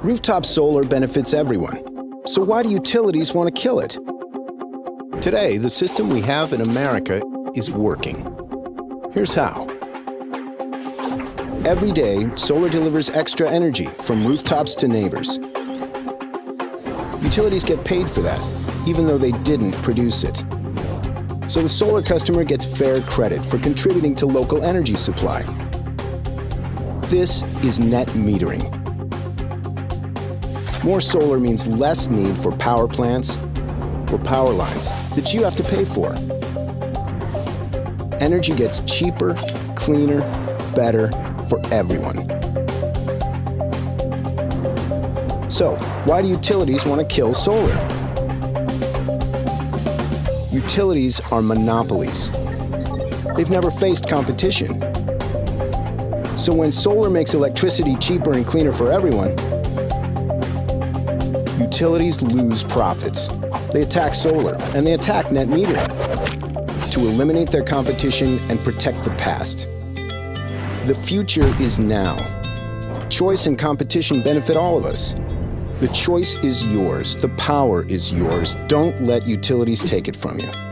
Rooftop solar benefits everyone. So why do utilities want to kill it? Today, the system we have in America is working. Here's how. Every day, solar delivers extra energy from rooftops to neighbors. Utilities get paid for that, even though they didn't produce it. So the solar customer gets fair credit for contributing to local energy supply. This is net metering. More solar means less need for power plants or power lines that you have to pay for. Energy gets cheaper, cleaner, better for everyone. So, why do utilities want to kill solar? Utilities are monopolies. They've never faced competition. So when solar makes electricity cheaper and cleaner for everyone, utilities lose profits. They attack solar, and they attack net metering to eliminate their competition and protect the past. The future is now. Choice and competition benefit all of us. The choice is yours. The power is yours. Don't let utilities take it from you.